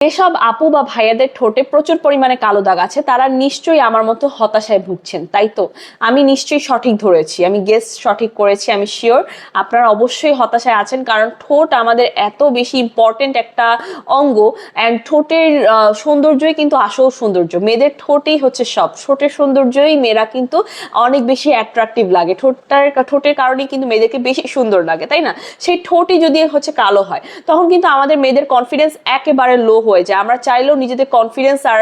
যেসব আপু বা ভাইয়াদের ঠোঁটে প্রচুর পরিমাণে কালো দাগ আছে তারা নিশ্চয়ই আমার মতো হতাশায় ভুগছেন, তাই তো? আমি নিশ্চয়ই সঠিক ধরেছি, আমি গেস সঠিক করেছি, আমি শিওর আপনারা অবশ্যই হতাশায় আছেন। কারণ ঠোঁট আমাদের এত বেশি ইম্পর্টেন্ট একটা অঙ্গ, অ্যান্ড ঠোঁটের সৌন্দর্যই কিন্তু আসল সৌন্দর্য। মেয়েদের ঠোঁটেই হচ্ছে সব, ঠোঁটের সৌন্দর্যই মেয়েরা কিন্তু অনেক বেশি অ্যাট্রাকটিভ লাগে, ঠোঁটের কারণেই কিন্তু মেয়েদেরকে বেশি সুন্দর লাগে, তাই না? সেই ঠোঁটই যদি হচ্ছে কালো হয় তখন কিন্তু আমাদের মেয়েদের কনফিডেন্স একেবারে লো হয়ে যায়, আমরা চাইলেও নিজেদের কনফিডেন্স আর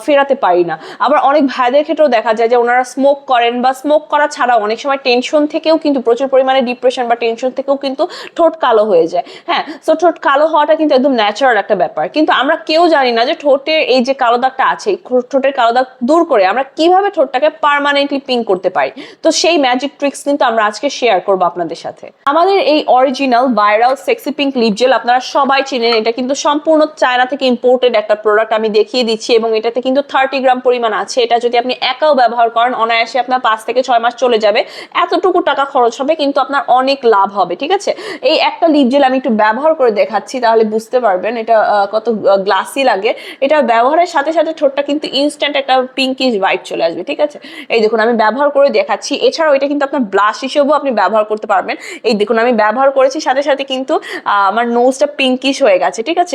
ফেরাতে পারি না। আবার অনেক ভাইদের ক্ষেত্রেও দেখা যায় যে ওনারা স্মোক করেন, বা স্মোক করা ছাড়াও অনেক সময় টেনশন থেকেও কিন্তু, প্রচুর পরিমাণে ডিপ্রেশন বা টেনশন থেকেও কিন্তু ঠোঁট কালো হয়ে যায়। হ্যাঁ, সো ঠোঁট কালো হওয়াটা কিন্তু একদম ন্যাচারাল একটা ব্যাপার, কিন্তু আমরা কেউ জানি না যে ঠোঁটের এই যে কালো দাগটা আছে, ঠোঁটের কালো দাগ দূর করে আমরা কিভাবে ঠোঁটটাকে পার্মানেন্টলি পিঙ্ক করতে পারি। তো সেই ম্যাজিক ট্রিক্স কিন্তু আমরা আজকে শেয়ার করবো আপনাদের সাথে। আমাদের এই original viral sexy pink lip gel আপনারা সবাই চিনেন, এটা কিন্তু সম্পূর্ণ চায়না থেকে ইম্পোর্টেড একটা প্রোডাক্ট, আমি দেখিয়ে দিচ্ছি। এবং এটাতে কিন্তু 30 গ্রাম পরিমাণ আছে। এটা যদি আপনি একাও ব্যবহার করেন অনায়াসে আপনার 5 থেকে 6 মাস চলে যাবে। এতটুকু টাকা খরচ হবে কিন্তু আপনার অনেক লাভ হবে, ঠিক আছে? এই একটা লিপ জেল আমি একটু ব্যবহার করে দেখাচ্ছি, তাহলে বুঝতে পারবেন এটা কত গ্লাসি লাগে। এটা ব্যবহারের সাথে সাথে ঠোঁটটা কিন্তু ইনস্ট্যান্ট একটা পিঙ্কিশ হোয়াইট চলে আসবে, ঠিক আছে? এই দেখুন আমি ব্যবহার করে দেখাচ্ছি। এছাড়াও এটা কিন্তু আপনার ব্লাশ হিসেবেও আপনি ব্যবহার করতে পারবেন। এই দেখুন আমি ব্যবহার করেছি, সাথে সাথে কিন্তু আমার নোজটা পিঙ্কিশ হয়ে গেছে, ঠিক আছে?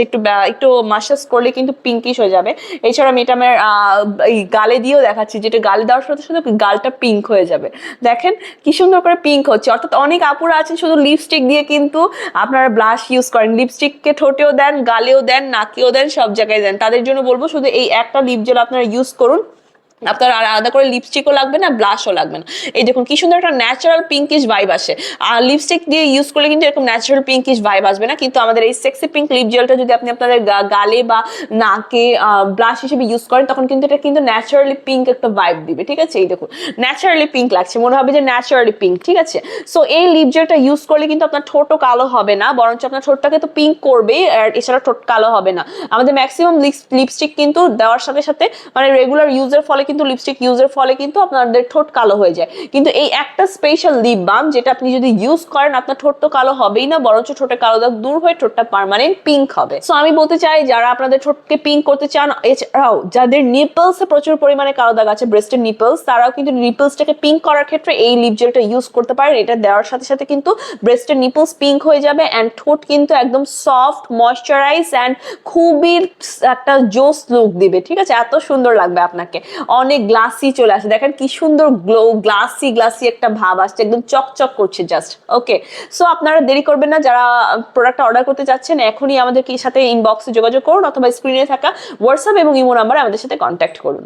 একটু মাসাজ করলে কিন্তু পিঙ্কিশ হয়ে যাবে। এছাড়া আমি এটা আমার এই গালে দিয়েও দেখাচ্ছি, যেটা গালে দেওয়ার সাথে সাথে গালটা পিঙ্ক হয়ে যাবে। দেখেন কি সুন্দর করে পিঙ্ক হচ্ছে। অর্থাৎ অনেক আপুরা আছেন শুধু লিপস্টিক দিয়ে কিন্তু আপনারা ব্লাশ ইউজ করেন, লিপস্টিককে ঠোঁটেও দেন, গালেও দেন, নাকেও দেন, সব জায়গায় দেন। তাদের জন্য বলবো শুধু এই একটা লিপ জেল আপনারা ইউজ করুন, আপনার আর আলাদা করে লিপস্টিকও লাগবে না, ব্লাশও লাগবে না। এই দেখুন কি সুন্দর একটা ন্যাচারাল পিঙ্কিশ ভাইব আসে। আর লিপস্টিক দিয়ে ইউজ করলে কিন্তু এরকম ন্যাচারাল পিঙ্কিশ ভাইব আসবে না। কিন্তু আমাদের এই সেক্সি পিঙ্ক লিপ জেলটা যদি আপনি আপনাদের গালে বা নাকে ব্লাশ হিসেবে ইউজ করেন তখন কিন্তু এটা কিন্তু ন্যাচারালি পিঙ্ক একটা ভাইব দিবে, ঠিক আছে? এই দেখুন ন্যাচারালি পিঙ্ক লাগছে, মনে হবে যে ন্যাচারালি পিঙ্ক, ঠিক আছে? সো এই লিপ জেলটা ইউজ করলে কিন্তু আপনার ঠোঁটও কালো হবে না, বরঞ্চ আপনার ঠোঁটটাকে তো পিঙ্ক করবেই, আর এছাড়া ঠোঁট কালো হবে না। আমাদের ম্যাক্সিমাম লিপস্টিক কিন্তু দেওয়ার সাথে সাথে, মানে রেগুলার ইউজের ফলে কিন্তু, লিপস্টিক ইউজের ফলে কিন্তু আপনাদের ঠোঁট কালো হয়ে যায়। কিন্তু এই একটা স্পেশাল লিপ বাম যেটা আপনি যদি ইউজ করেন আপনার ঠোঁট তো কালো হবেই না, বরঞ্চ ঠোঁটের কালো দাগ দূর হয়ে ঠোঁটটা পার্মানেন্ট পিঙ্ক হবে। সো আমি বলতে চাই যারা আপনাদের ঠোঁটকে পিঙ্ক করতে চান, এছাড়াও যাদের নিপলসে প্রচুর পরিমাণে কালো দাগ আছে, ব্রেস্টের নিপলস, তারাও কিন্তু নিপলসটাকে পিঙ্ক করার ক্ষেত্রে এই লিপ জেলটা ইউজ করতে পারেন। এটা দেওয়ার সাথে সাথে কিন্তু ব্রেস্টের নিপলস পিঙ্ক হয়ে যাবে, অ্যান্ড ঠোঁট কিন্তু একদম সফট, ময়শ্চারাইজ অ্যান্ড খুবই একটা জোস লুক দিবে, ঠিক আছে? এত সুন্দর লাগবে আপনাকে, অনেক গ্লাসি চলে আসে। দেখেন কি সুন্দর গ্লো, গ্লাসি একটা ভাব আসছে, একদম চকচক করছে জাস্ট। ওকে, সো আপনারা দেরি করবেন না, যারা প্রোডাক্টটা অর্ডার করতে চাচ্ছেন এখনই আমাদের সাথে ইনবক্সে যোগাযোগ করুন, অথবা স্ক্রিনে থাকা হোয়াটসঅ্যাপ এবং ইমো নাম্বারে আমাদের সাথে কন্ট্যাক্ট করুন।